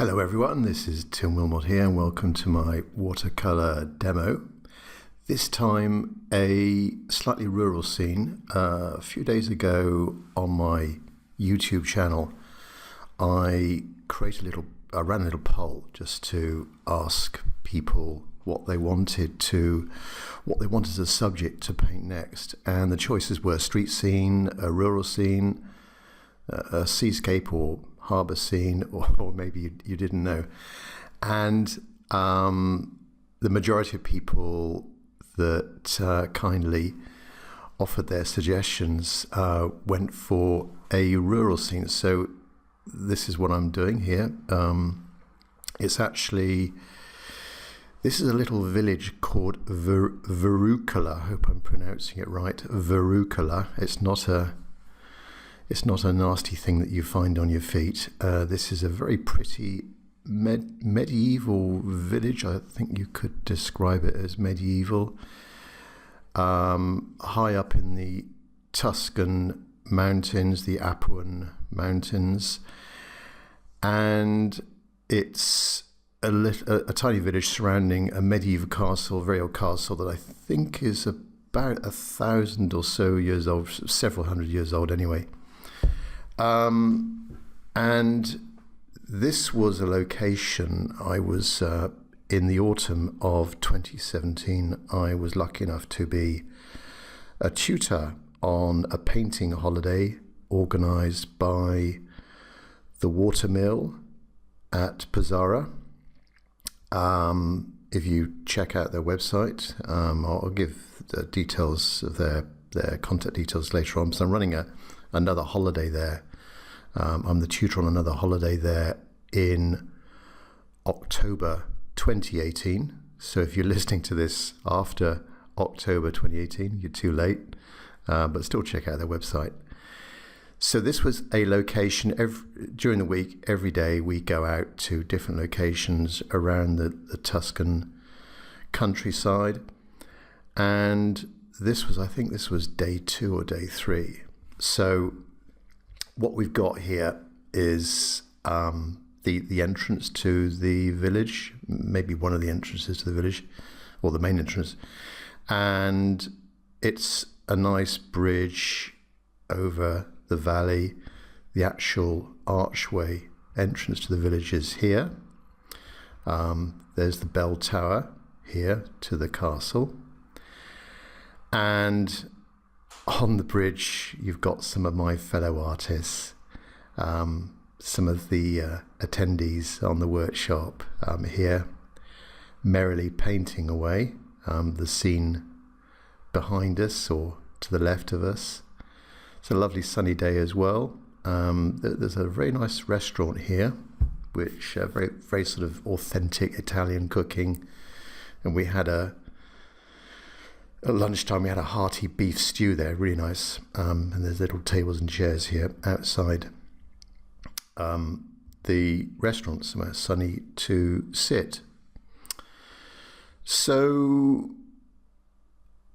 Hello everyone, this is Tim Wilmot here and welcome to my watercolour demo. This time a slightly rural scene. A few days ago on my YouTube channel I ran a little poll just to ask people what they wanted as a subject to paint next, and the choices were street scene, a rural scene, a seascape or harbour scene, or maybe you didn't know. And the majority of people that kindly offered their suggestions went for a rural scene. So this is what I'm doing here. This is a little village called Verrucola. I hope I'm pronouncing it right. Verrucola. It's not a nasty thing that you find on your feet. This is a very pretty medieval village. I think you could describe it as medieval. High up in the Tuscan mountains, the Apuan mountains, and it's a tiny village surrounding a medieval castle, very old castle that I think is about 1,000 or so years old, several hundred years old anyway. And this was a location I was in the autumn of 2017. I was lucky enough to be a tutor on a painting holiday organised by the Watermill at Posara. If you check out their website, I'll give the details of their contact details later on. So I'm running another holiday there. I'm the tutor on another holiday there in October 2018. So if you're listening to this after October 2018, you're too late, but still check out their website. So this was a location. During the week, every day we go out to different locations around the Tuscan countryside. And I think this was day 2 or day 3. So what we've got here is the entrance to the village, maybe one of the entrances to the village, or the main entrance. And it's a nice bridge over the valley. The actual archway entrance to the village is here. There's the bell tower here to the castle. And on the bridge, you've got some of my fellow artists, some of the attendees on the workshop here, merrily painting away. The scene behind us or to the left of us. It's a lovely sunny day as well. There's a very nice restaurant here, which very, very sort of authentic Italian cooking. And we had at lunchtime, we had a hearty beef stew there, really nice. And there's little tables and chairs here outside the restaurant, somewhere sunny to sit. So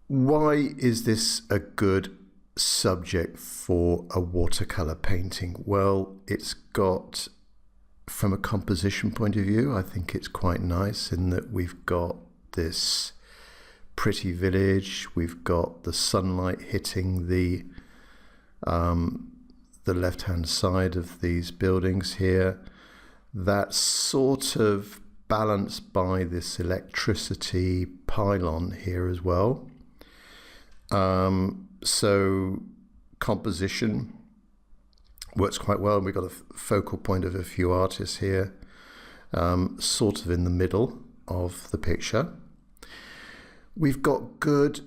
why is this a good subject for a watercolor painting? Well, it's got, from a composition point of view, I think it's quite nice in that we've got this pretty village. We've got the sunlight hitting the left-hand side of these buildings here. That's sort of balanced by this electricity pylon here as well. So composition works quite well. We've got a focal point of a few artists here, sort of in the middle of the picture. We've got good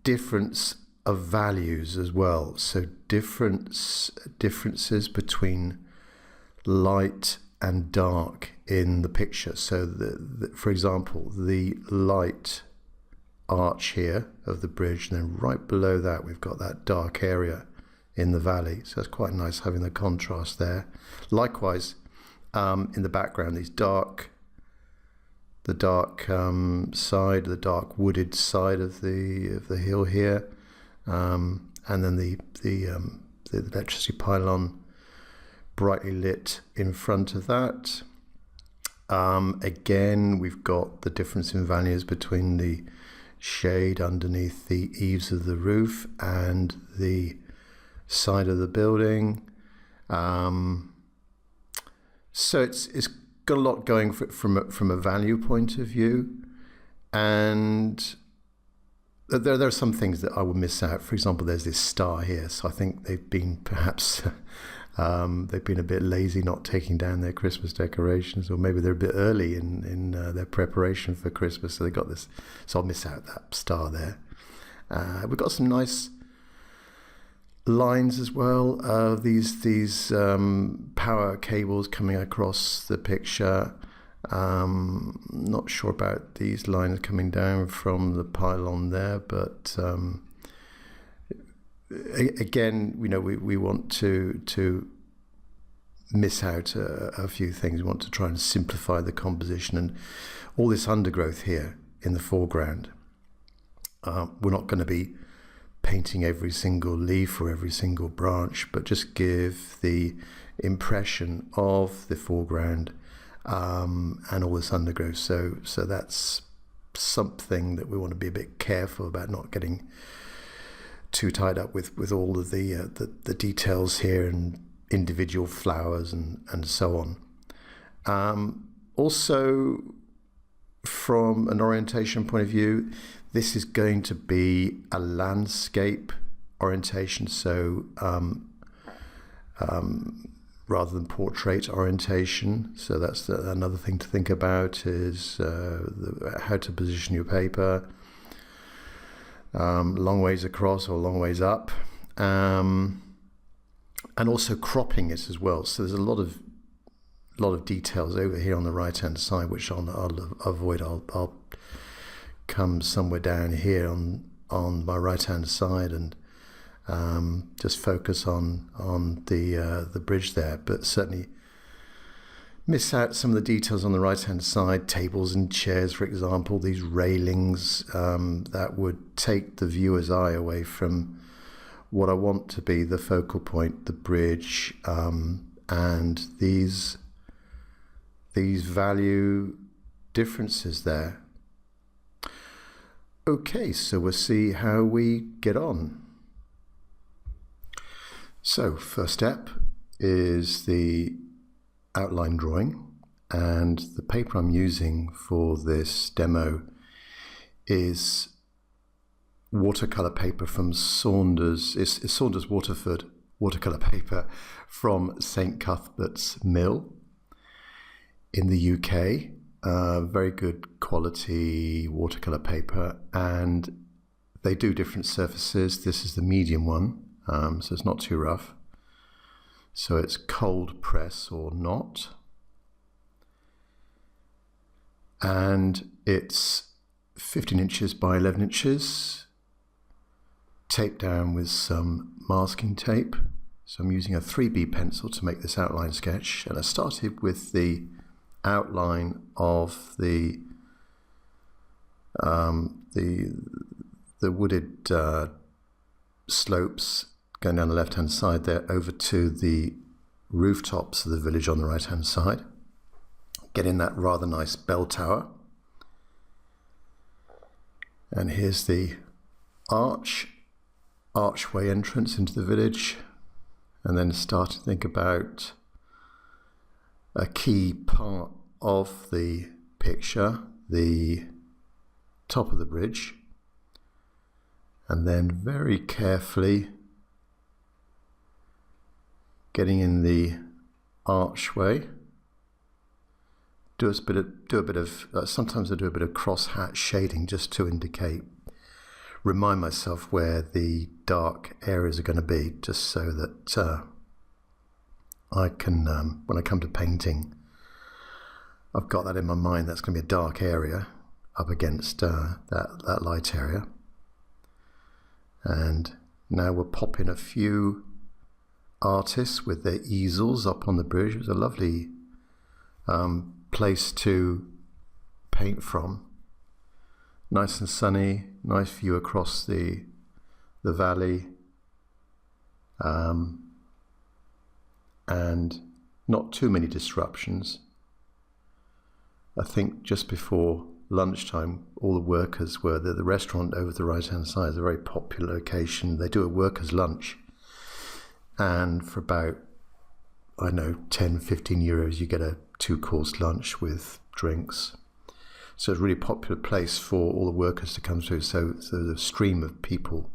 difference of values as well. So differences between light and dark in the picture. So for example, the light arch here of the bridge, and then right below that we've got that dark area in the valley. So it's quite nice having the contrast there. Likewise, in the background, the dark side, the dark wooded side of the hill here, and then the electricity pylon brightly lit in front of that. Again, we've got the difference in values between the shade underneath the eaves of the roof and the side of the building. So it's got a lot going from a value point of view, and there are some things that I will miss out. For example, there's this star here, so I think they've been perhaps they've been a bit lazy not taking down their Christmas decorations, or maybe they're a bit early in their preparation for Christmas, so they got this. So I'll miss out that star there. We've got some nice lines as well. These power cables coming across the picture. Not sure about these lines coming down from the pylon there, but again, we want to miss out a few things. We want to try and simplify the composition, and all this undergrowth here in the foreground. We're not going to be painting every single leaf or every single branch, but just give the impression of the foreground and all this undergrowth. So that's something that we want to be a bit careful about, not getting too tied up with all of the details here and individual flowers and so on. Also, from an orientation point of view, this is going to be a landscape orientation, so rather than portrait orientation. So that's another thing to think about, is how to position your paper, long ways across or long ways up, and also cropping it as well. So there's a lot of details over here on the right hand side, which I'll avoid. I'll come somewhere down here on my right hand side and just focus on the bridge there, but certainly miss out some of the details on the right hand side. Tables and chairs, for example, these railings that would take the viewer's eye away from what I want to be the focal point, the bridge, and these value differences there. Okay, so we'll see how we get on. So first step is the outline drawing, and the paper I'm using for this demo is watercolor paper from Saunders. It's Saunders Waterford watercolor paper from St Cuthbert's Mill in the UK. Very good quality watercolor paper, and they do different surfaces. This is the medium one, so it's not too rough. So it's cold press or not, and it's 15 inches by 11 inches, taped down with some masking tape. So I'm using a 3B pencil to make this outline sketch, and I started with the outline of the wooded slopes going down the left hand side there over to the rooftops of the village on the right hand side, getting that rather nice bell tower. And here's the archway entrance into the village, and then start to think about a key part of the picture, the top of the bridge, and then very carefully getting in the archway. Sometimes I do a bit of cross-hatch shading just to remind myself where the dark areas are going to be, just so that I can, when I come to painting, I've got that in my mind. That's going to be a dark area up against that light area. And now we'll pop in a few artists with their easels up on the bridge. It was a lovely place to paint from. Nice and sunny, nice view across the valley. And not too many disruptions. I think just before lunchtime, all the workers were there. The restaurant over the right-hand side is a very popular location. They do a workers' lunch. And for about, I don't know, 10, 15 euros, you get a 2-course lunch with drinks. So it's a really popular place for all the workers to come through. So the stream of people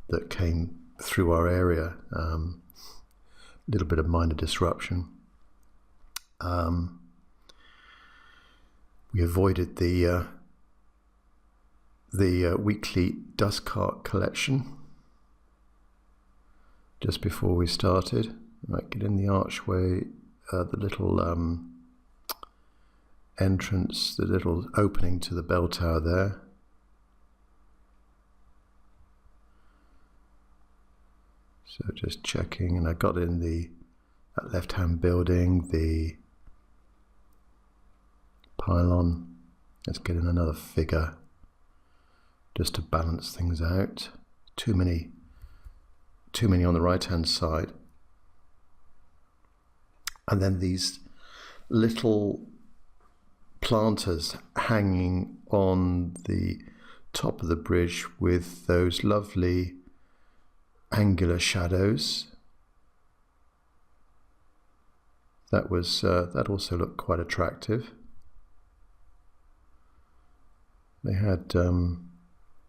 that came through our area, a little bit of minor disruption. We avoided the weekly dust cart collection just before we started. Right, get in the archway, the little entrance, the little opening to the bell tower there. So just checking, and I got in that left-hand building, the Pylon. Let's get in another figure just to balance things out. Too many on the right-hand side. And then these little planters hanging on the top of the bridge with those lovely angular shadows. That also looked quite attractive. They had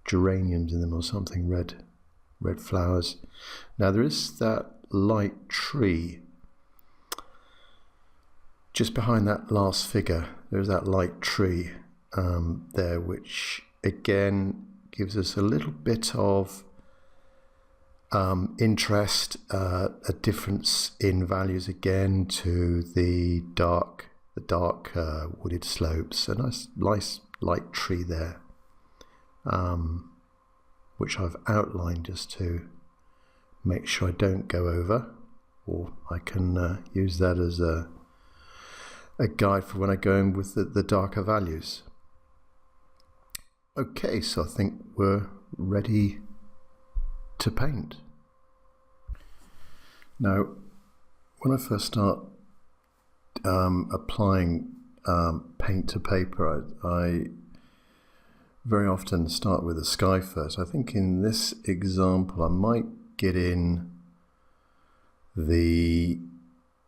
geraniums in them or something, red flowers. Now there is that light tree just behind that last figure. There's that light tree there, which again gives us a little bit of interest, a difference in values again to the dark wooded slopes. A nice light tree there, which I've outlined just to make sure I don't go over, or I can use that as a guide for when I go in with the darker values. Okay, so I think we're ready to paint. Now, when I first start applying paint to paper, I very often start with the sky first. I think in this example I might get in the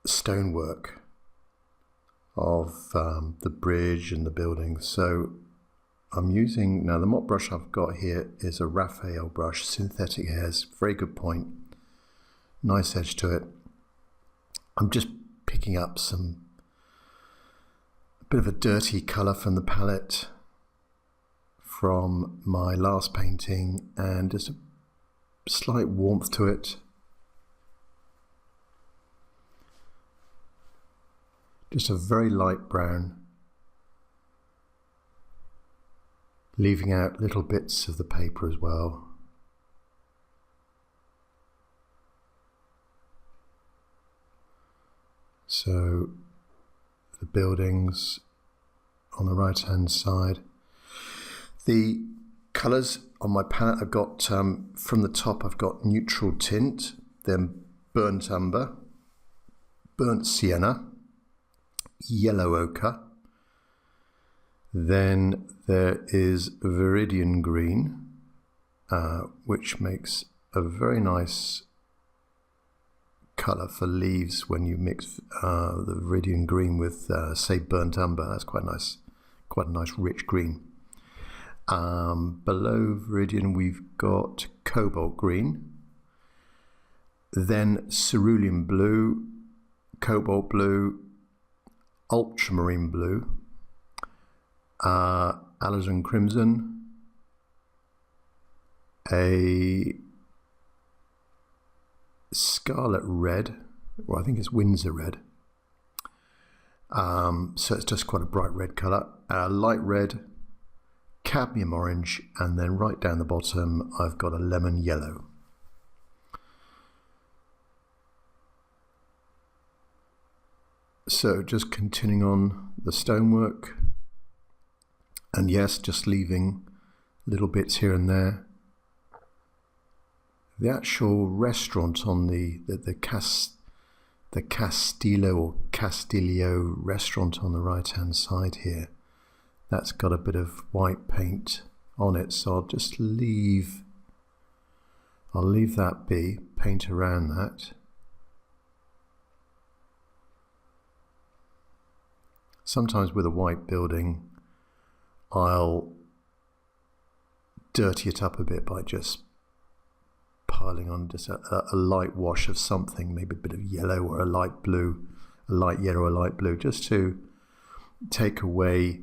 stonework of the bridge and the building. So I'm using, now the mop brush I've got here is a Raphael brush, synthetic hairs, very good point, nice edge to it. I'm just picking up a bit of a dirty colour from the palette from my last painting, and just a slight warmth to it. Just a very light brown, leaving out little bits of the paper as well. So the buildings on the right hand side. The colours on my palette, I've got from the top I've got neutral tint, then burnt umber, burnt sienna, yellow ochre, then there is viridian green, which makes a very nice colour for leaves when you mix the viridian green with say burnt umber. That's quite nice, quite a nice rich green. Below viridian we've got cobalt green, then cerulean blue, cobalt blue, ultramarine blue, alizarin crimson, a scarlet red, well I think it's Windsor red, so it's just quite a bright red colour, light red, cadmium orange, and then right down the bottom I've got a lemon yellow. So just continuing on the stonework, and yes, just leaving little bits here and there. The actual restaurant on the the Castillo or Castillo restaurant on the right hand side here. That's got a bit of white paint on it, so I'll just leave that be, paint around that. Sometimes with a white building, I'll dirty it up a bit by just piling on just a light wash of something, maybe a bit of yellow or a light blue, a light yellow or a light blue, just to take away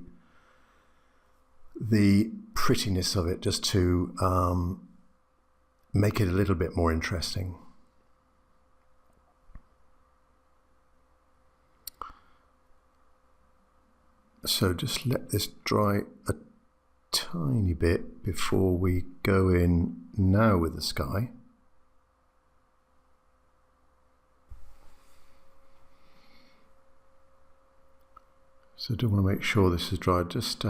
the prettiness of it, just to make it a little bit more interesting. So just let this dry a tiny bit before we go in now with the sky. So I do want to make sure this is dry. Just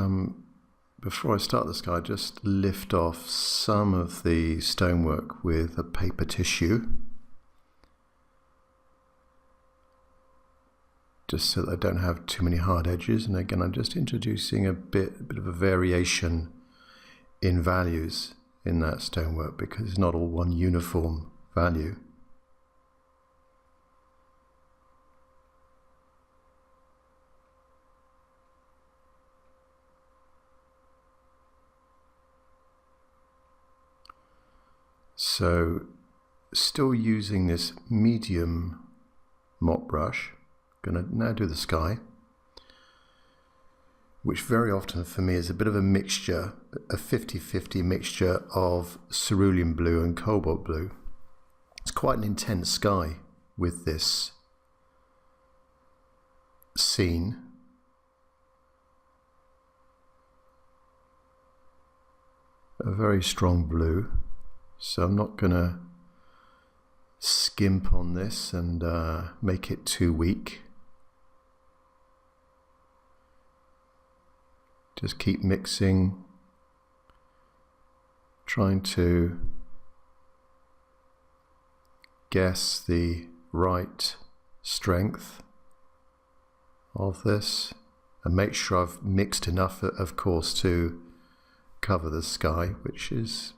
before I start the sky, just lift off some of the stonework with a paper tissue, just so that I don't have too many hard edges. And again, I'm just introducing a bit of a variation in values in that stonework, because it's not all one uniform value. So still using this medium mop brush, I'm going to now do the sky, which very often for me is a bit of a mixture, a 50-50 mixture of cerulean blue and cobalt blue. It's quite an intense sky with this scene. A very strong blue. So I'm not going to skimp on this and make it too weak. Just keep mixing, trying to guess the right strength of this, and make sure I've mixed enough, of course, to cover the sky, which is,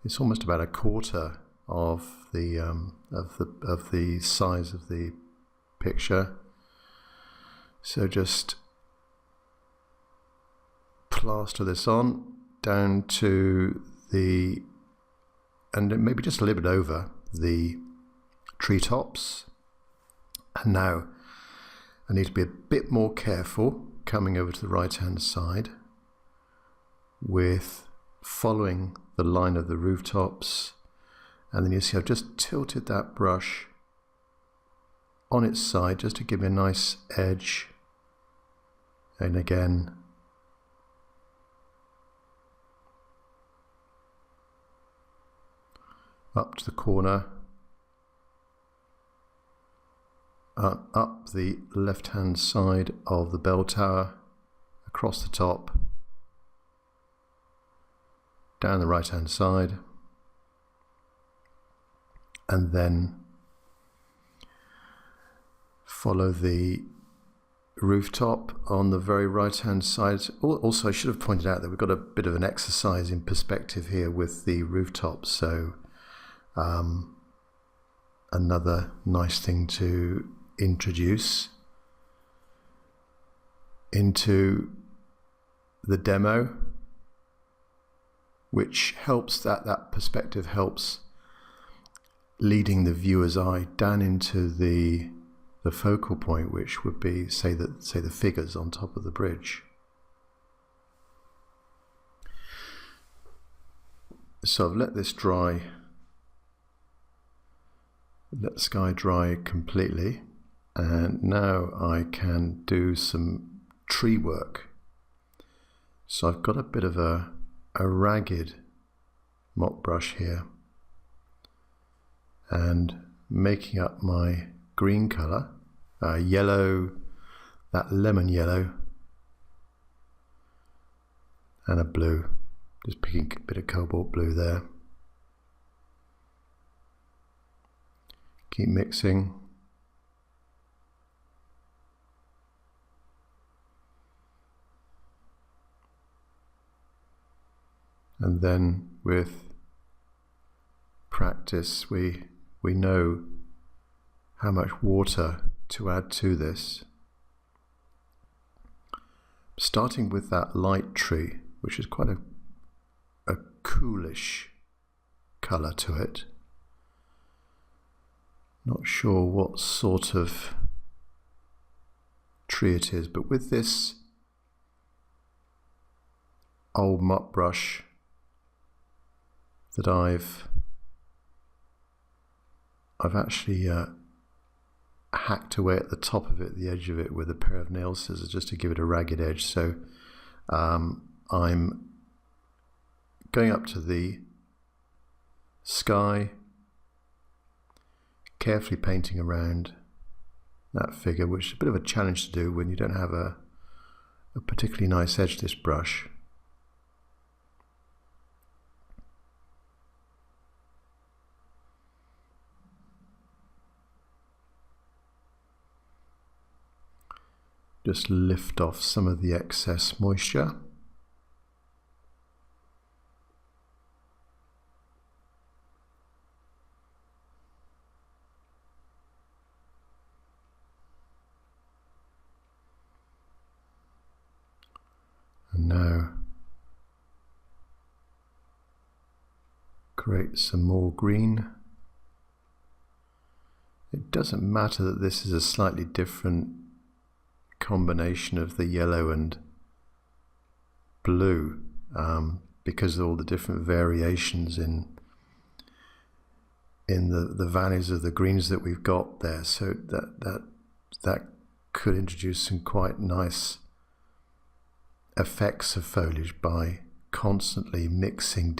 it's almost about a quarter of the size of the picture. So just plaster this on down to the, and maybe just a little bit over the treetops. And now I need to be a bit more careful coming over to the right hand side with following the line of the rooftops, and then you see I've just tilted that brush on its side just to give me a nice edge, and again up to the corner, up the left hand side of the bell tower, across the top, down the right hand side, and then follow the rooftop on the very right hand side. Also, I should have pointed out that we've got a bit of an exercise in perspective here with the rooftop, so another nice thing to introduce into the demo, which helps, that perspective helps leading the viewer's eye down into the focal point, which would be say the figures on top of the bridge. So I've let this dry, let the sky dry completely, and now I can do some tree work. So I've got a bit of a ragged mop brush here, and making up my green colour, yellow, that lemon yellow, and a blue, just picking a bit of cobalt blue there. Keep mixing, And then with practice, we know how much water to add to this. Starting with that light tree, which is quite a coolish colour to it. Not sure what sort of tree it is, but with this old mop brush that I've actually hacked away at the top of it, the edge of it, with a pair of nail scissors just to give it a ragged edge. So I'm going up to the sky, carefully painting around that figure, which is a bit of a challenge to do when you don't have a particularly nice edge, this brush. Just lift off some of the excess moisture. And now create some more green. It doesn't matter that this is a slightly different combination of the yellow and blue, because of all the different variations in the values of the greens that we've got there. So that could introduce some quite nice effects of foliage by constantly mixing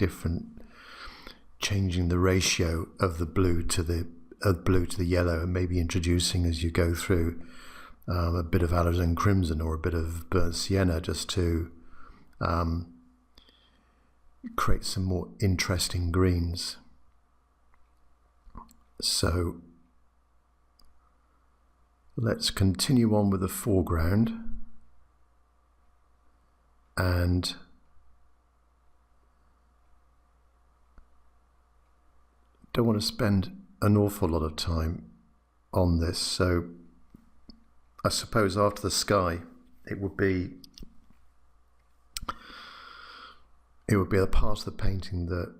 changing the ratio of the blue to the yellow, and maybe introducing, as you go through, a bit of alizarin crimson or a bit of burnt sienna, just to create some more interesting greens. So let's continue on with the foreground, and don't want to spend an awful lot of time on this, so I suppose after the sky it would be the part of the painting that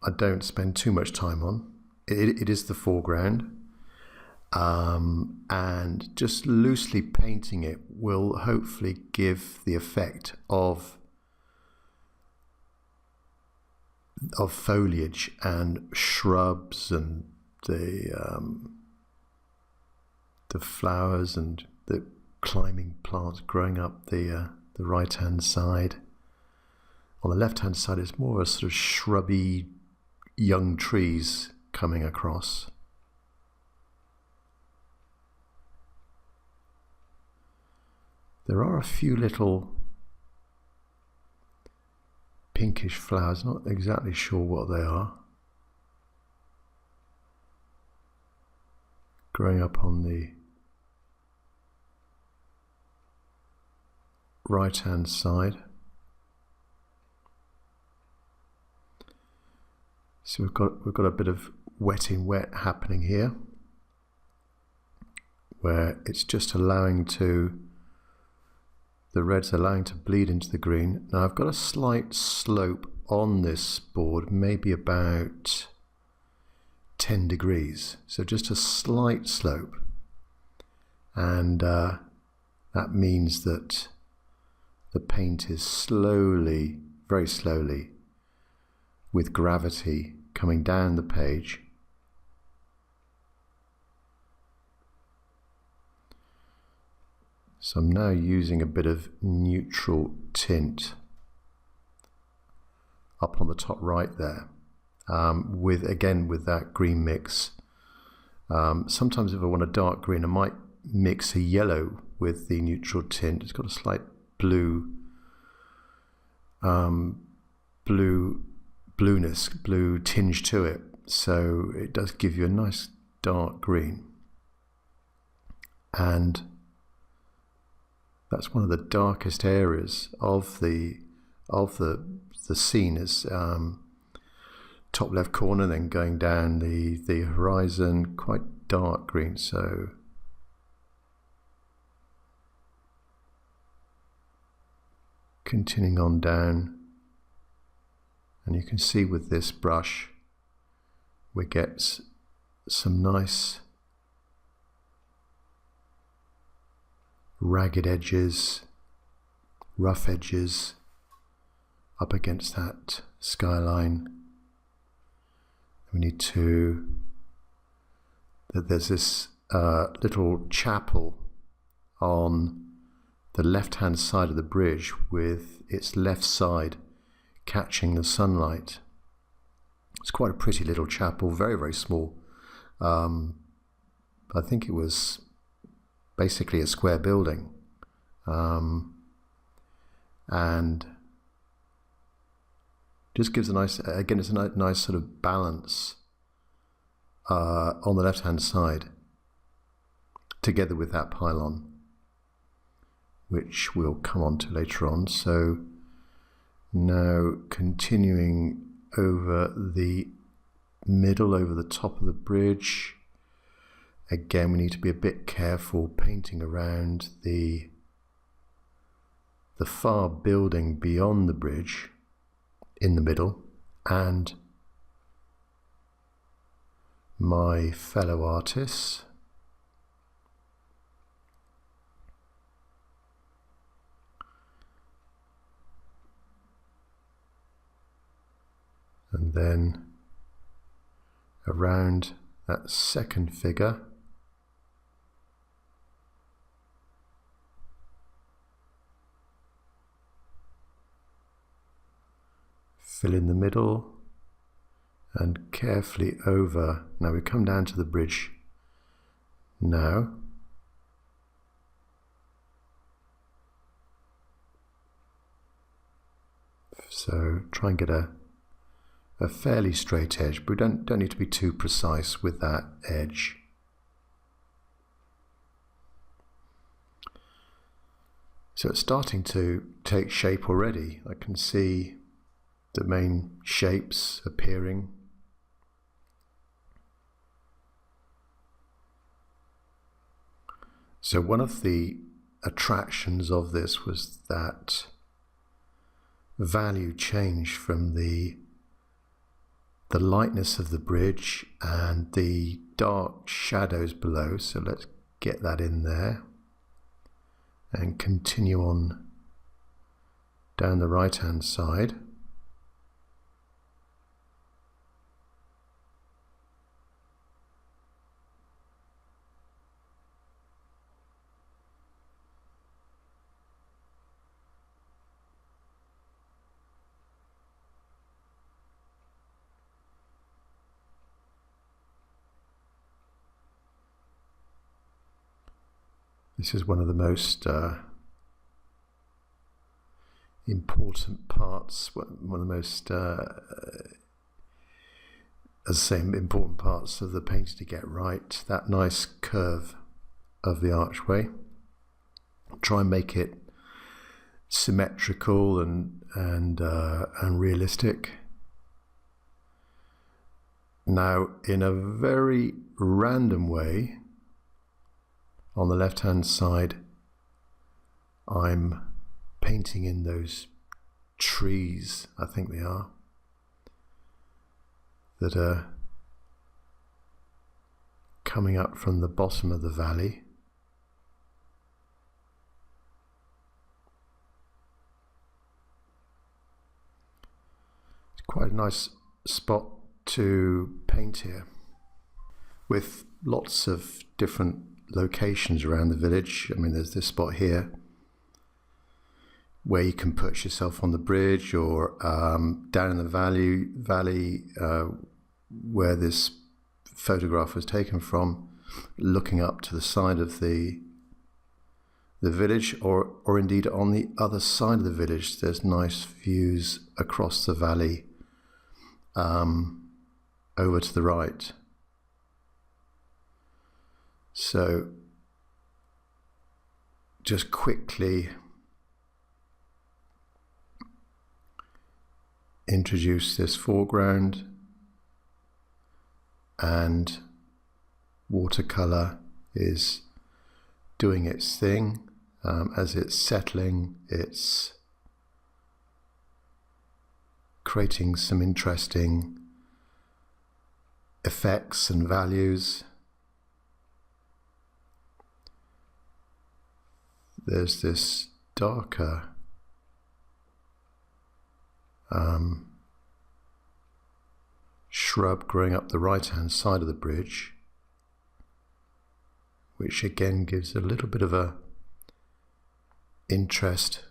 I don't spend too much time on. It is the foreground, and just loosely painting it will hopefully give the effect of foliage and shrubs and the flowers and the climbing plants growing up the right hand side. On the left hand side it's more of a sort of shrubby young trees coming across. There are a few little pinkish flowers, not exactly sure what they are, growing up on the right hand side. So we've got a bit of wet in wet happening here, where it's just the red's allowing to bleed into the green. Now I've got a slight slope on this board, maybe about 10 degrees, so just a slight slope, and that means that the paint is slowly, very slowly, with gravity coming down the page. So I'm now using a bit of neutral tint up on the top right there, with that green mix. Sometimes if I want a dark green, I might mix a yellow with the neutral tint. It's got a slight blue tinge to it, so it does give you a nice dark green. And that's one of the darkest areas of the the scene is top left corner, then going down the horizon, quite dark green. So continuing on down, and you can see with this brush we get some nice ragged edges, rough edges up against that skyline. We need to, there's this little chapel on the left hand side of the bridge with its left side catching the sunlight. It's quite a pretty little chapel, very, very small. I think it was basically a square building, and just gives a nice, again, it's a nice sort of balance on the left hand side, together with that pylon, which we'll come on to later on. So now continuing over the middle, over the top of the bridge. Again, we need to be a bit careful painting around the far building beyond the bridge in the middle, and my fellow artists. And then around that second figure, fill in the middle and carefully over. Now we come down to the bridge now. So try and get a fairly straight edge, but we don't need to be too precise with that edge. So it's starting to take shape already. I can see the main shapes appearing. So one of the attractions of this was that value change from the lightness of the bridge and the dark shadows below. So let's get that in there and continue on down the right hand side. This is one of the most important parts, one of the most, as I say, important parts of the painting to get right, that nice curve of the archway. Try and make it symmetrical and realistic. Now, in a very random way, on the left hand side, I'm painting in those trees, I think they are, that are coming up from the bottom of the valley. It's quite a nice spot to paint here, with lots of different locations around the village. I mean, there's this spot here where you can perch yourself on the bridge, or down in the valley where this photograph was taken from, looking up to the side of the village, or indeed on the other side of the village. There's nice views across the valley over to the right. So just quickly introduce this foreground, and watercolor is doing its thing. As it's settling, it's creating some interesting effects and values. There's this darker shrub growing up the right hand side of the bridge, which again gives a little bit of a interest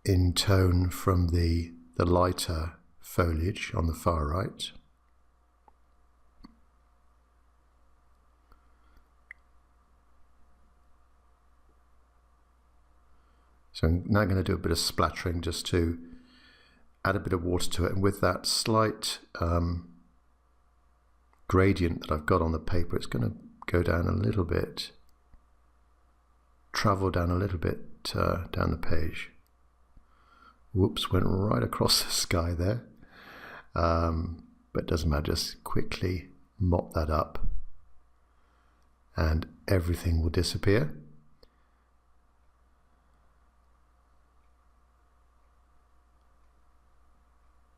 in tone from the lighter foliage on the far right. So I'm now going to do a bit of splattering just to add a bit of water to it, and with that slight gradient that I've got on the paper, it's going to go down a little bit, travel down a little bit down the page. Whoops, went right across the sky there, but it doesn't matter, just quickly mop that up and everything will disappear.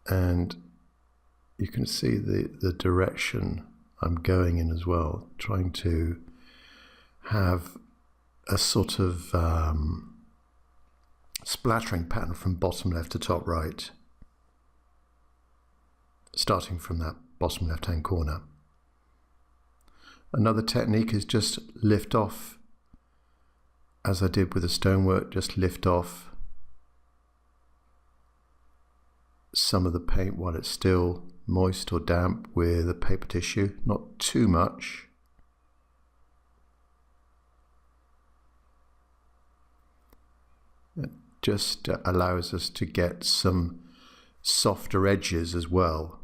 And you can see the direction I'm going in as well, trying to have a sort of splattering pattern from bottom left to top right, starting from that bottom left hand corner. Another technique is just lift off, as I did with the stonework, just lift off some of the paint while it's still moist or damp with a paper tissue, not too much. It just allows us to get some softer edges as well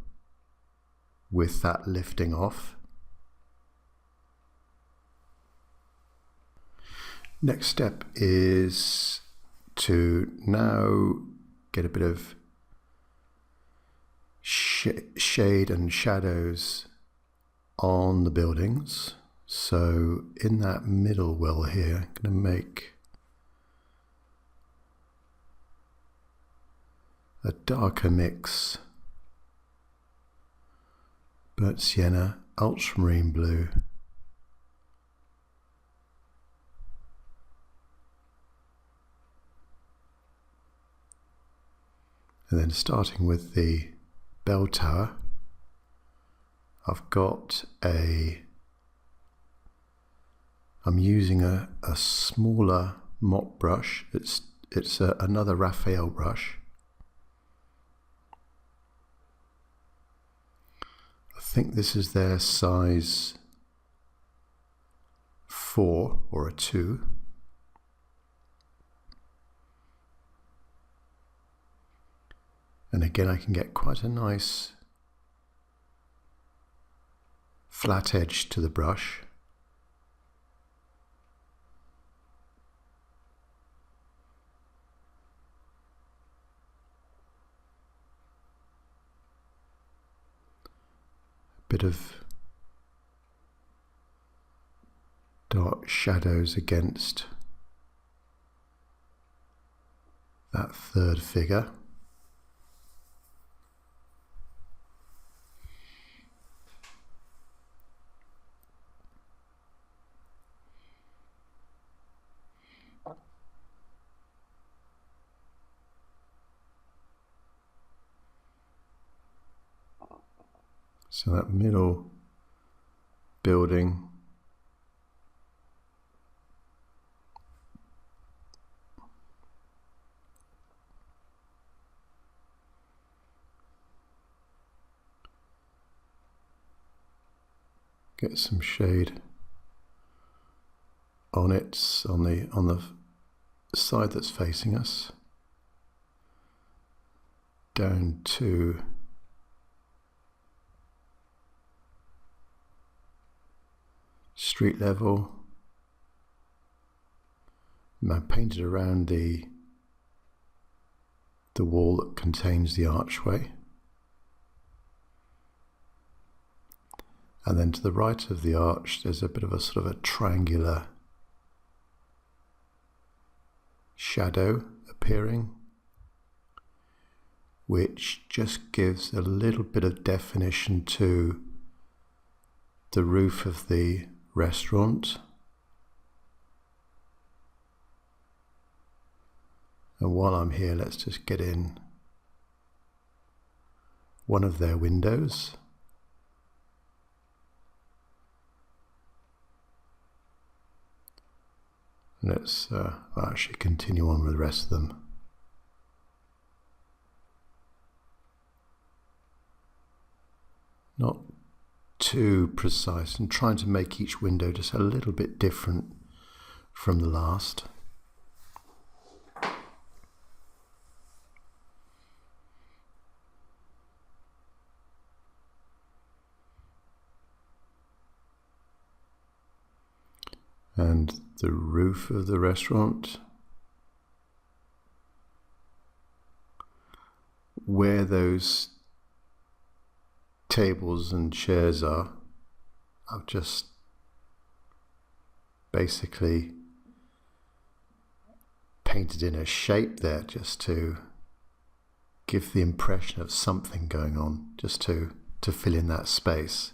with that lifting off. Next step is to now get a bit of shade and shadows on the buildings. So in that middle well here, I'm going to make a darker mix: burnt sienna, ultramarine blue, and then starting with the bell tower, I'm using a smaller mop brush. It's another Raphael brush. I think this is their size 4 or a 2. And again, I can get quite a nice flat edge to the brush. A bit of dark shadows against that third figure. So that middle building get some shade on it, on the side that's facing us, down to street level. And I painted around the the wall that contains the archway. And then to the right of the arch, there's a bit of a sort of a triangular shadow appearing, which just gives a little bit of definition to the roof of the restaurant. And while I'm here, let's just get in one of their windows. Let's actually continue on with the rest of them. Not too precise, and trying to make each window just a little bit different from the last. And the roof of the restaurant, where those tables and chairs are, I've just basically painted in a shape there just to give the impression of something going on, just to fill in that space.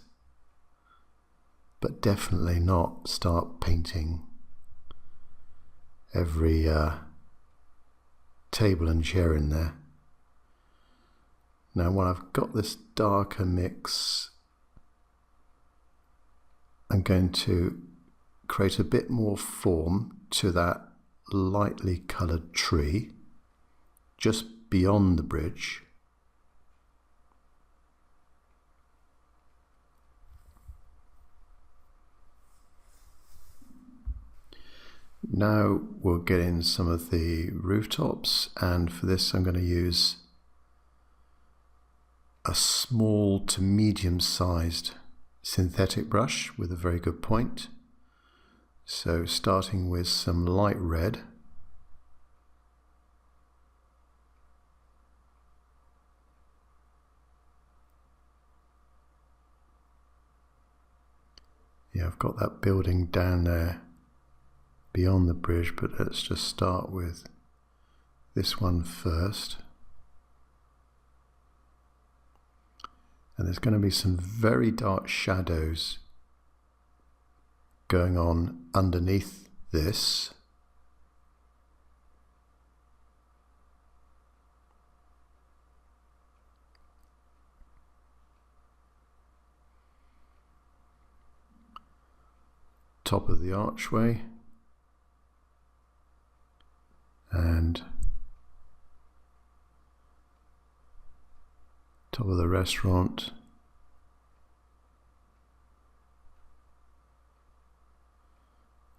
But definitely not start painting every table and chair in there. Now when I've got this darker mix, I'm going to create a bit more form to that lightly coloured tree just beyond the bridge. Now we'll get in some of the rooftops, and for this I'm going to use a small to medium sized synthetic brush with a very good point. So starting with some light red, yeah, I've got that building down there beyond the bridge, but let's just start with this one first. And there's going to be some very dark shadows going on underneath this. Top of the archway. And top of the restaurant,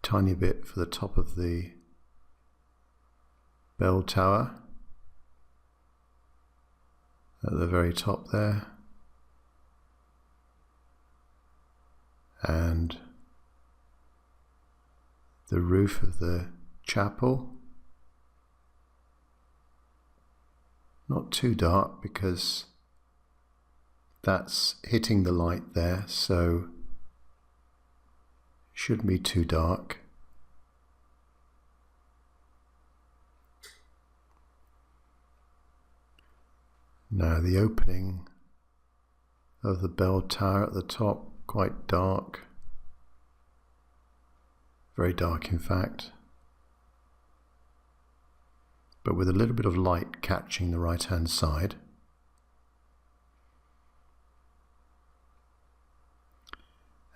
tiny bit for the top of the bell tower at the very top there, and the roof of the chapel. Not too dark because that's hitting the light there, so it shouldn't be too dark. Now the opening of the bell tower at the top, quite dark, very dark in fact, but with a little bit of light catching the right hand side.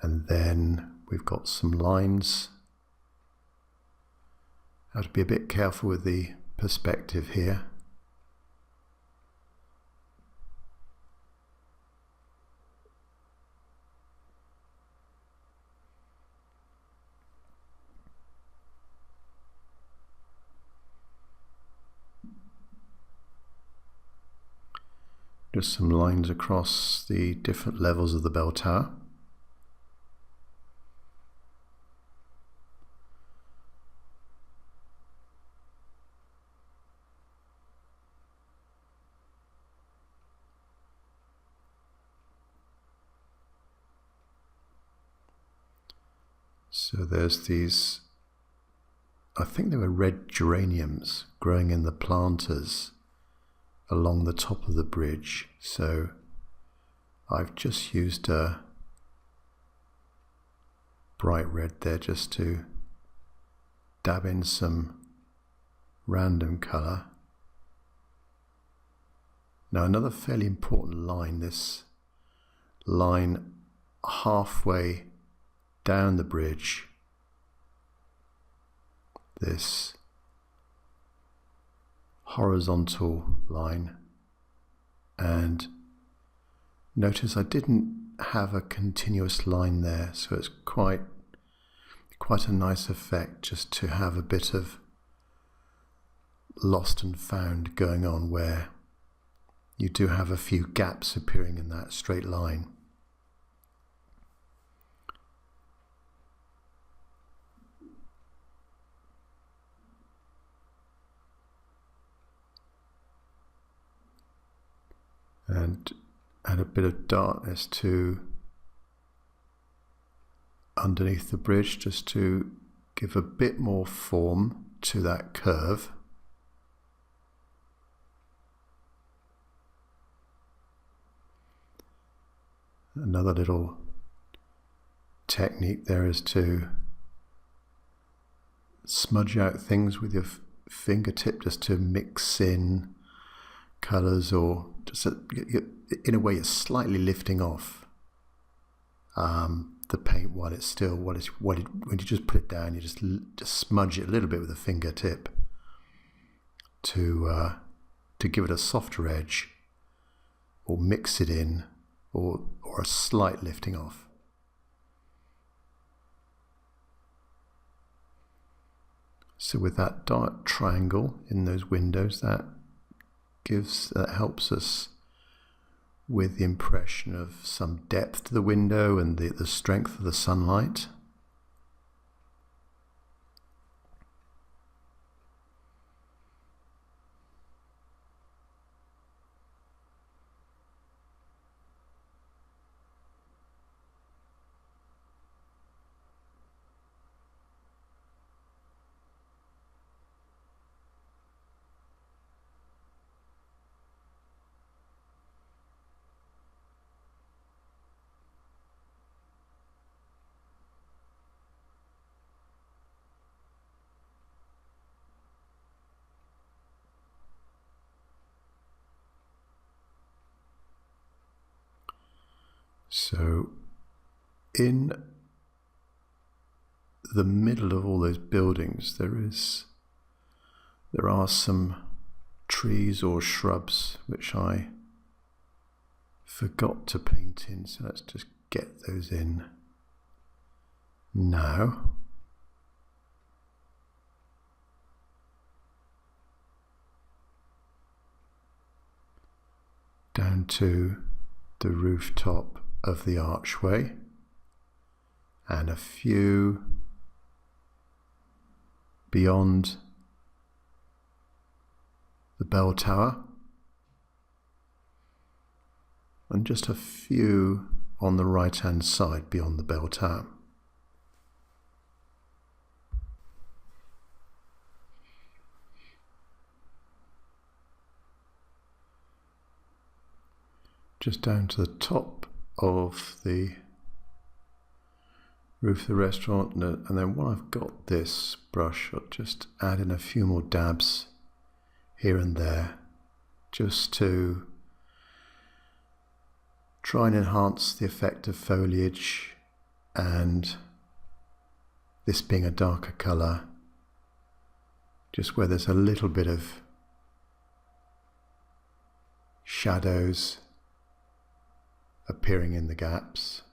And then we've got some lines. Have to be a bit careful with the perspective here. Just some lines across the different levels of the bell tower. So there's these, I think they were red geraniums growing in the planters along the top of the bridge. So I've just used a bright red there just to dab in some random colour. Now another fairly important line, this line halfway down the bridge, this horizontal line, and notice I didn't have a continuous line there, so it's quite a nice effect just to have a bit of lost and found going on where you do have a few gaps appearing in that straight line. And add a bit of darkness to underneath the bridge just to give a bit more form to that curve. Another little technique there is to smudge out things with your fingertip just to mix in colours, or just in a way you're slightly lifting off the paint while it's still, when you just put it down, you just smudge it a little bit with a fingertip to give it a softer edge, or mix it in, or a slight lifting off. So with that dark triangle in those windows, that helps us with the impression of some depth to the window and the strength of the sunlight. So in the middle of all those buildings there are some trees or shrubs which I forgot to paint in, so let's just get those in now. Down to the rooftop of the archway, and a few beyond the bell tower, and just a few on the right hand side beyond the bell tower. Just down to the top of the roof of the restaurant, and then when I've got this brush, I'll just add in a few more dabs here and there just to try and enhance the effect of foliage, and this being a darker colour, just where there's a little bit of shadows appearing in the gaps.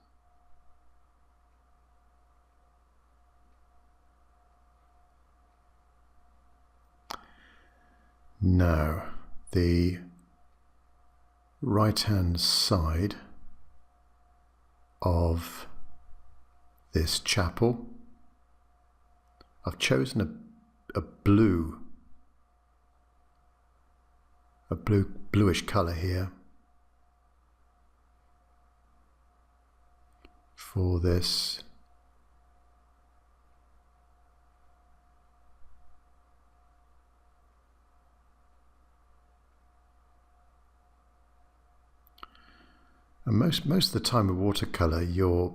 Now, the right-hand side of this chapel, I've chosen a bluish colour here for this And most of the time with watercolor, you're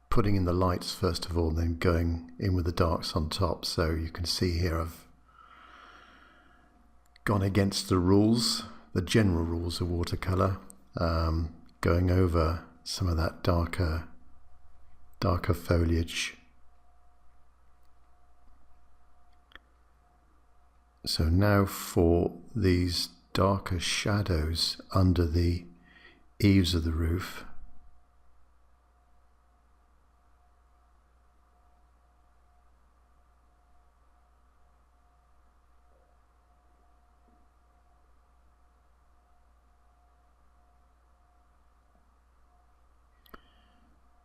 putting in the lights first of all, then going in with the darks on top. So you can see here I've gone against the rules, the general rules of watercolor, going over some of that darker foliage. So now for these darker shadows under the eaves of the roof.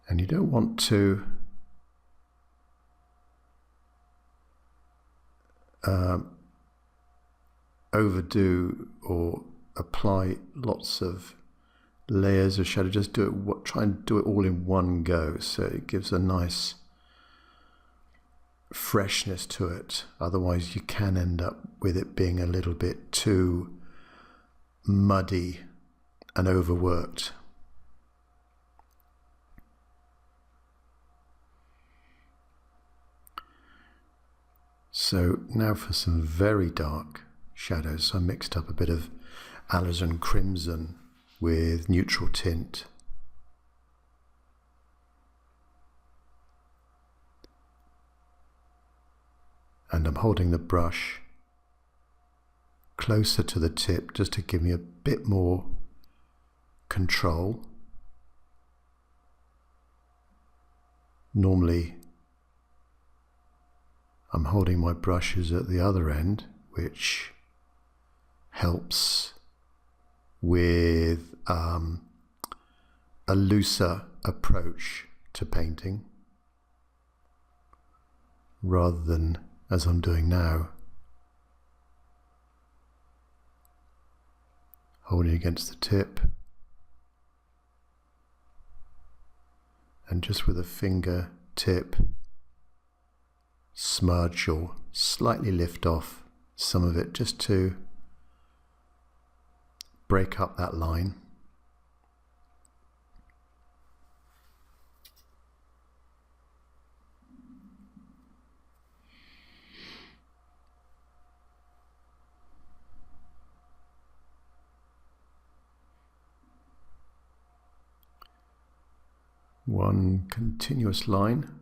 And you don't want to overdo or apply lots of layers of shadow. Just do it. Try and do it all in one go, so it gives a nice freshness to it. Otherwise, you can end up with it being a little bit too muddy and overworked. So now for some very dark shadows. So I mixed up a bit of alizarin crimson with neutral tint. And I'm holding the brush closer to the tip just to give me a bit more control. Normally I'm holding my brushes at the other end, which helps with a looser approach to painting, rather than as I'm doing now, holding against the tip and just with a finger tip smudge or slightly lift off some of it just to break up that line. One continuous line.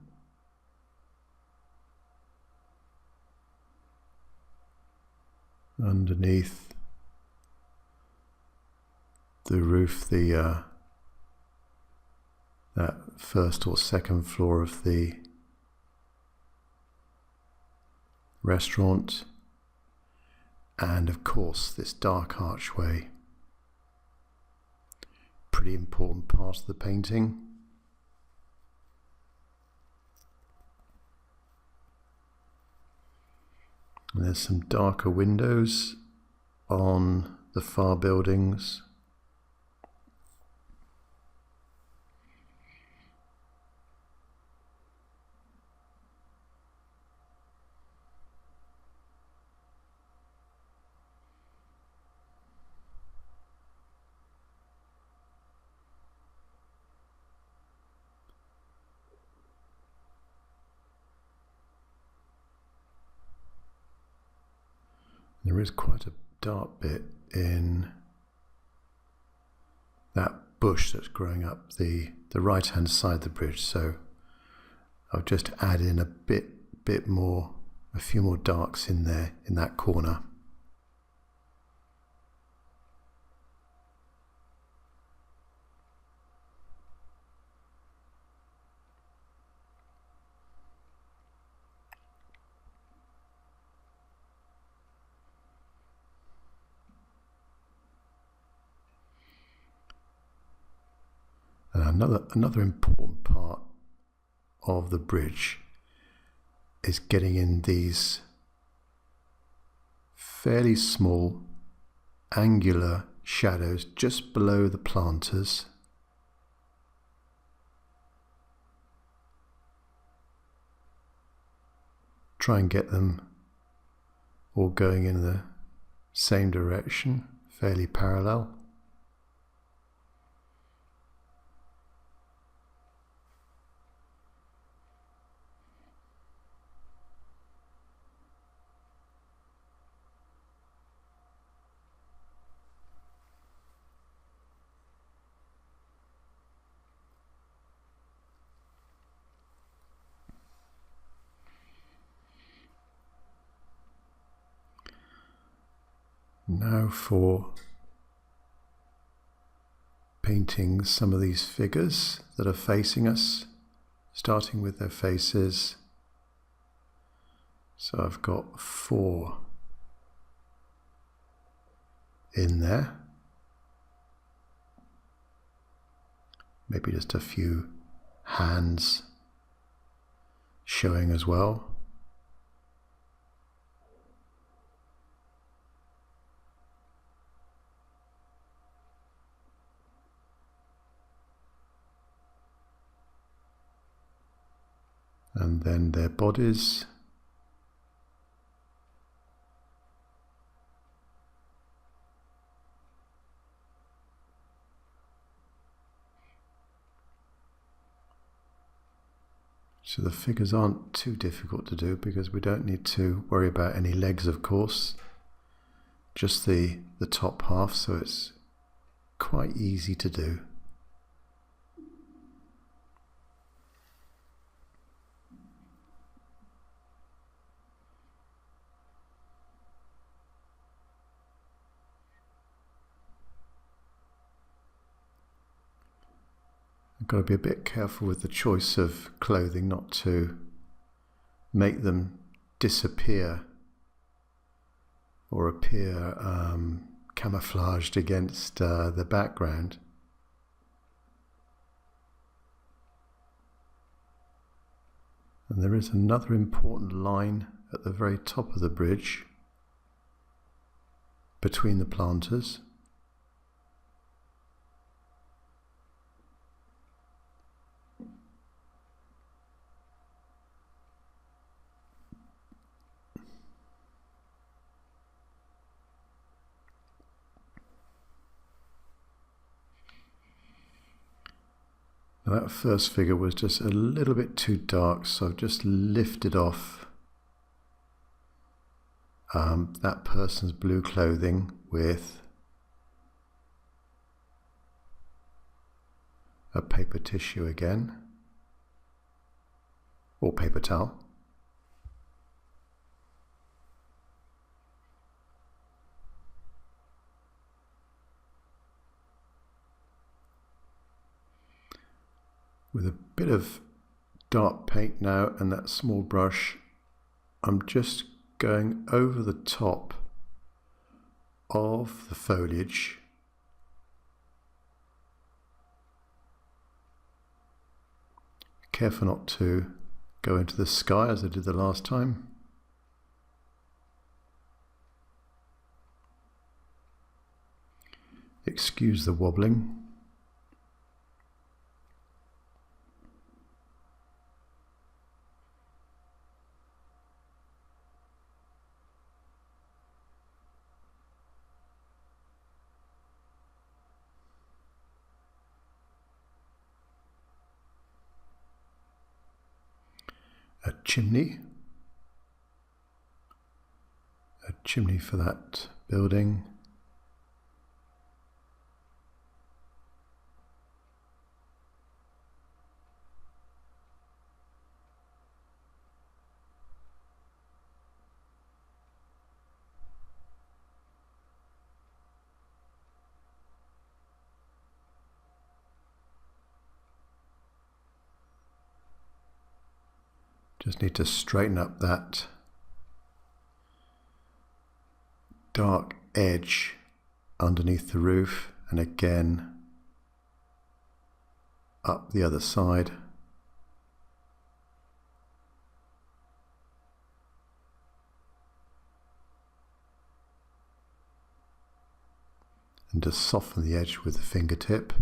Underneath the roof, that first or second floor of the restaurant, and of course this dark archway, pretty important part of the painting. And there's some darker windows on the far buildings. There is quite a dark bit in that bush that's growing up the right hand side of the bridge, so I'll just add in a bit more, a few more darks in there in that corner. Another important part of the bridge is getting in these fairly small angular shadows just below the planters. Try and get them all going in the same direction, fairly parallel. Now for painting some of these figures that are facing us, starting with their faces. So I've got 4 in there. Maybe just a few hands showing as well. And then their bodies. So the figures aren't too difficult to do because we don't need to worry about any legs, of course, just the top half, so it's quite easy to do. I've got to be a bit careful with the choice of clothing, not to make them disappear or appear camouflaged against the background. And there is another important line at the very top of the bridge between the planters. Now that first figure was just a little bit too dark, so I've just lifted off that person's blue clothing with a paper tissue again, or paper towel. With a bit of dark paint now and that small brush, I'm just going over the top of the foliage. Careful not to go into the sky as I did the last time. Excuse the wobbling. A chimney for that building. Just need to straighten up that dark edge underneath the roof, and again up the other side. And just soften the edge with the fingertip.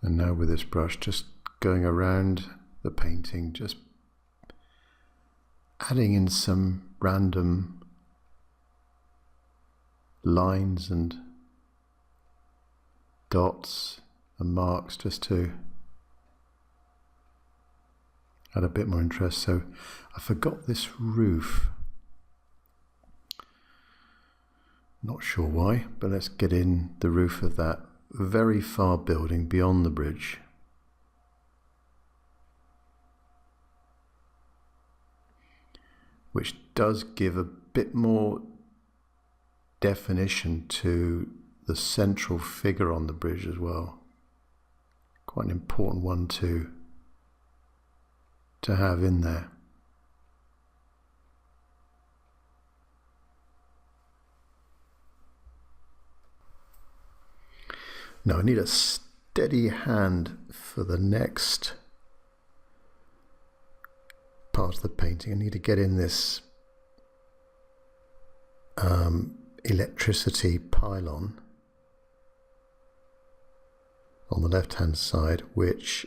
And now with this brush, just going around the painting, just adding in some random lines and dots and marks just to add a bit more interest. So I forgot this roof. Not sure why, but let's get in the roof of that very far building beyond the bridge. Which does give a bit more definition to the central figure on the bridge as well. Quite an important one to have in there. Now I need a steady hand for the next part of the painting. I need to get in this electricity pylon on the left hand side, which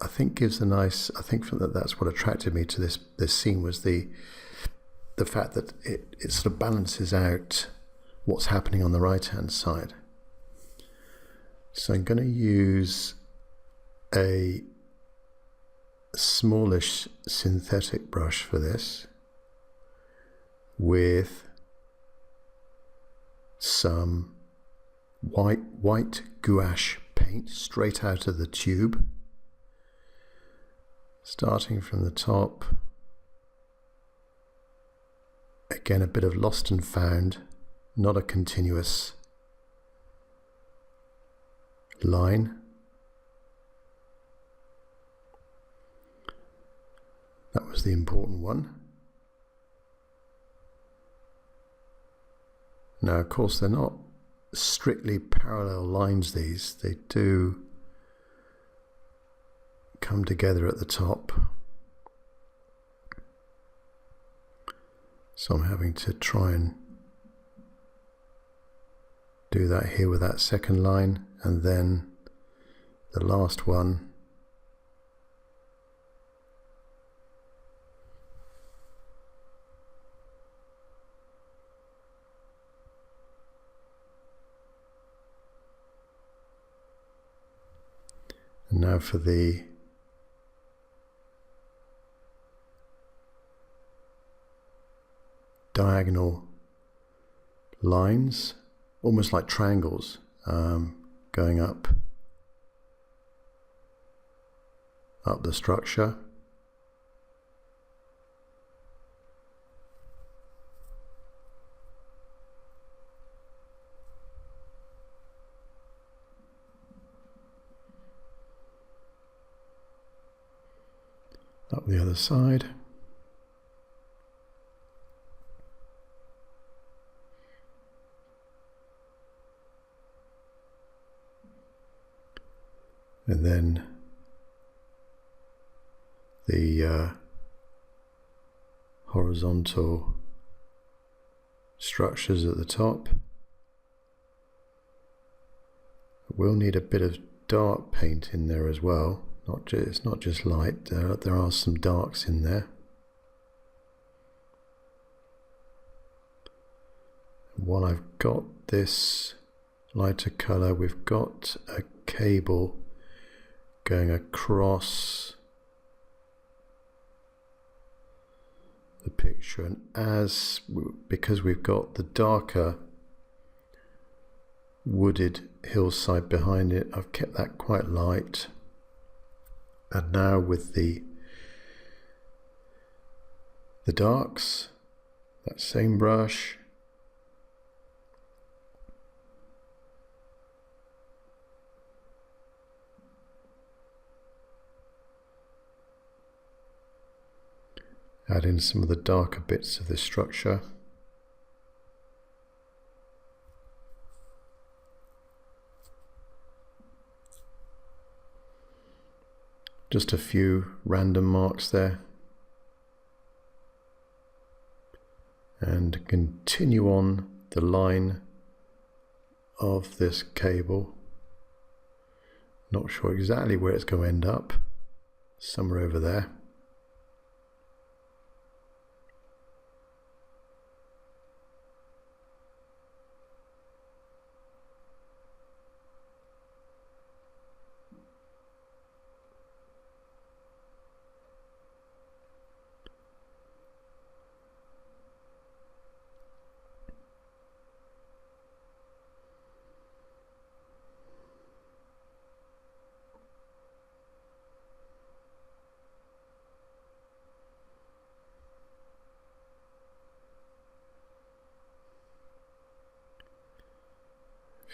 I think gives a nice, I think that's what attracted me to this scene, was the fact that it sort of balances out what's happening on the right hand side. So I'm going to use a smallish synthetic brush for this with some white gouache paint straight out of the tube, starting from the top. Again, a bit of lost and found, not a continuous line. That was the important one. Now, of course, they're not strictly parallel lines, these. They do come together at the top. So I'm having to try and do that here with that second line, and then the last one and now for the diagonal lines, almost like triangles, going up the structure. Up the other side. And then the horizontal structures at the top. We'll need a bit of dark paint in there as well. It's not just light. There are some darks in there. While I've got this lighter colour, we've got a cable going across the picture, and because we've got the darker wooded hillside behind it, I've kept that quite light. And now with the darks, that same brush, add in some of the darker bits of this structure. Just a few random marks there. And continue on the line of this cable. Not sure exactly where it's going to end up. Somewhere over there.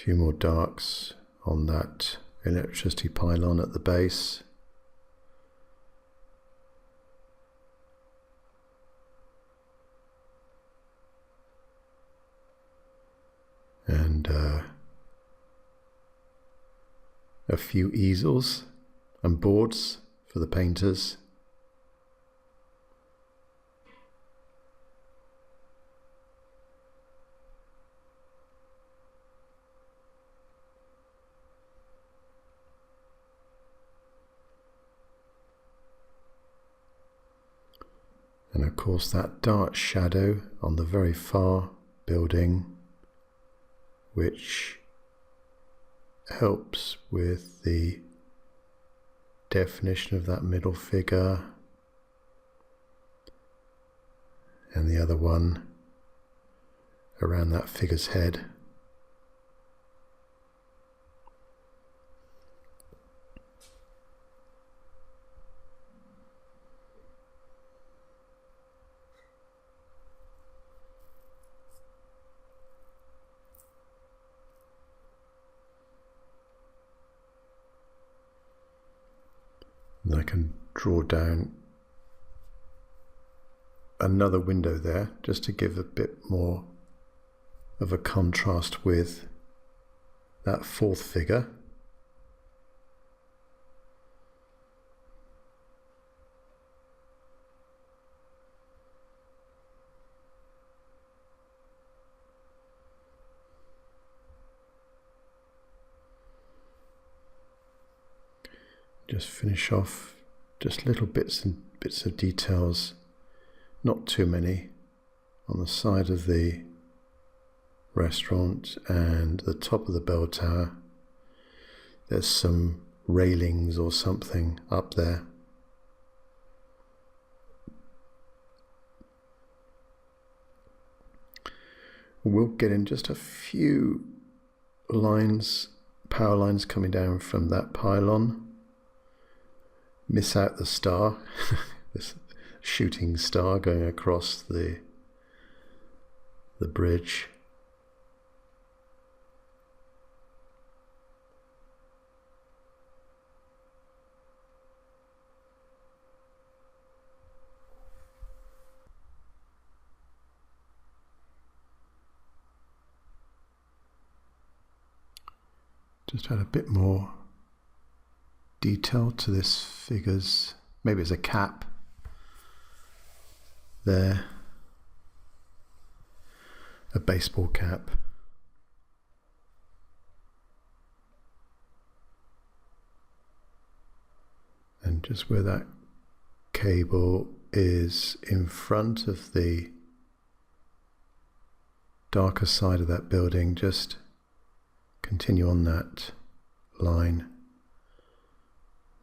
few more darks on that electricity pylon at the base. And a few easels and boards for the painters. And of course that dark shadow on the very far building, which helps with the definition of that middle figure, and the other one around that figure's head. And I can draw down another window there just to give a bit more of a contrast with that fourth figure. Just finish off just little bits of details, not too many, on the side of the restaurant and the top of the bell tower. There's some railings or something up there. We'll get in just a few lines, power lines coming down from that pylon. Miss out the star, this shooting star going across the bridge. Just add a bit more detail to this figure's, maybe it's a cap there, a baseball cap. And just where that cable is in front of the darker side of that building, just continue on that line.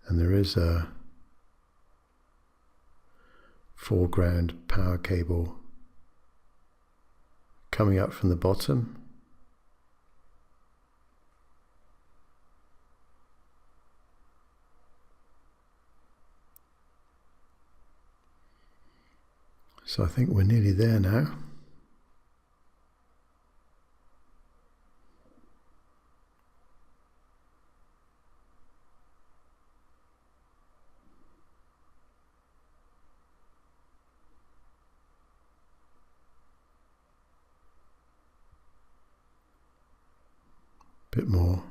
And there is a foreground power cable coming up from the bottom. So I think we're nearly there now. Bit more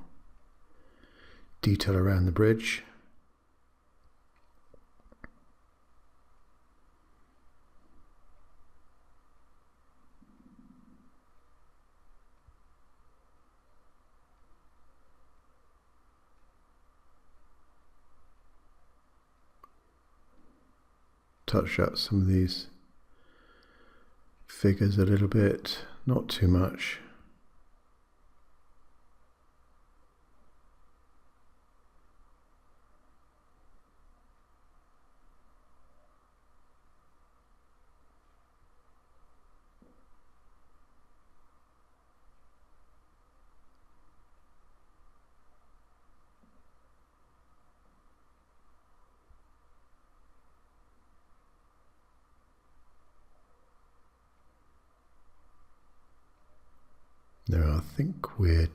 detail around the bridge. Touch up some of these figures a little bit, not too much. Now I think we're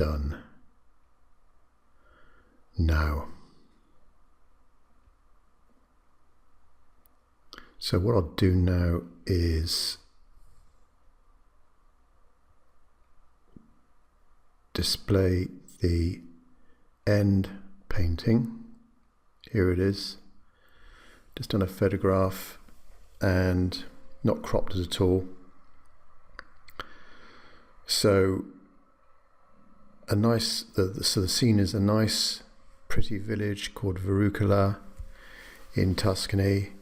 done. Now, so what I'll do now is display the end painting. Here it is, just done a photograph and not cropped it at all. So the scene is a nice pretty village called Verrucola in Tuscany,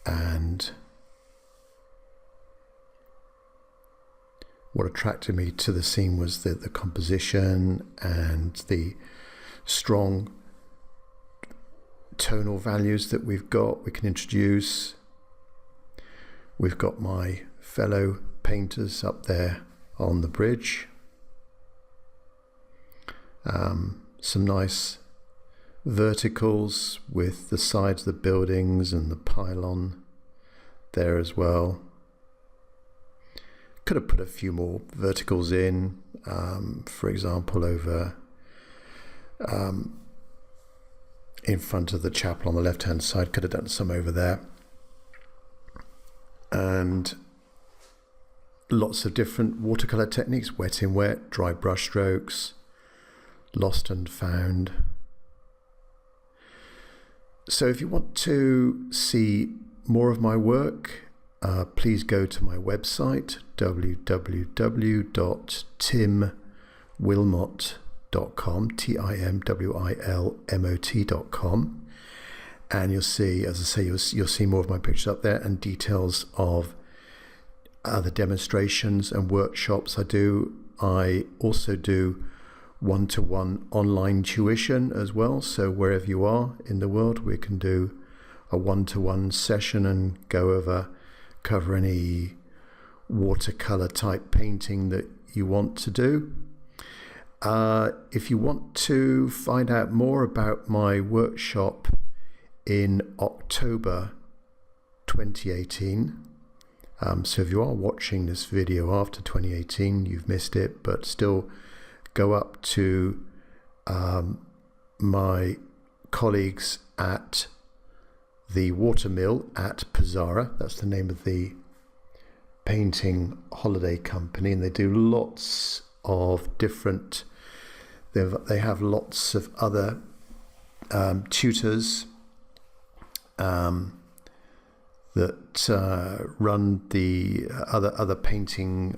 and what attracted me to the scene was the composition and the strong tonal values that we can introduce. We've got my fellow painters up there on the bridge. Some nice verticals with the sides of the buildings and the pylon there as well. Could have put a few more verticals in, for example, over in front of the chapel on the left hand side. Could have done some over there, and lots of different watercolor techniques: wet in wet, dry brush strokes, lost and found. So if you want to see more of my work, please go to my website, www.timwilmot.com, TIMWILMOT.com, and you'll see, as I say, you'll see more of my pictures up there and details of other demonstrations and workshops I do. I also do one-to-one online tuition as well, so wherever you are in the world, we can do a one-to-one session and cover any watercolor type painting that you want to do. If you want to find out more about my workshop in October 2018, so if you are watching this video after 2018, you've missed it, but still go up to my colleagues at the Watermill at Posara. That's the name of the painting holiday company, and they do lots of different, they have lots of other tutors that run the other painting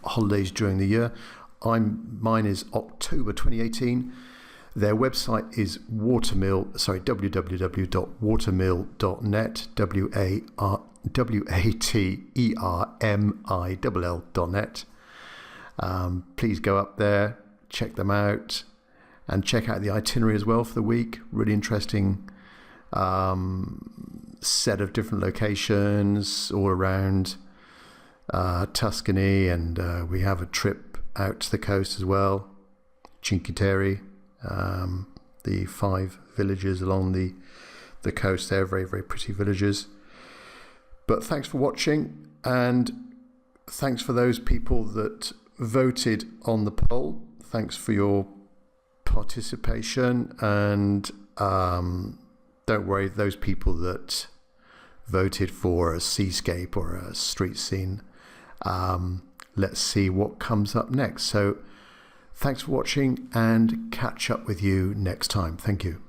holidays during the year. Mine is October 2018. Their website is www.watermill.net, watermill.net. Please go up there, check them out, and check out the itinerary as well for the week. Really interesting set of different locations all around Tuscany, and we have a trip out to the coast as well, Cinque Terre, the 5 villages along the coast there, very, very pretty villages. But thanks for watching, and thanks for those people that voted on the poll. Thanks for your participation, and don't worry, those people that voted for a seascape or a street scene, let's see what comes up next. So thanks for watching, and catch up with you next time. Thank you.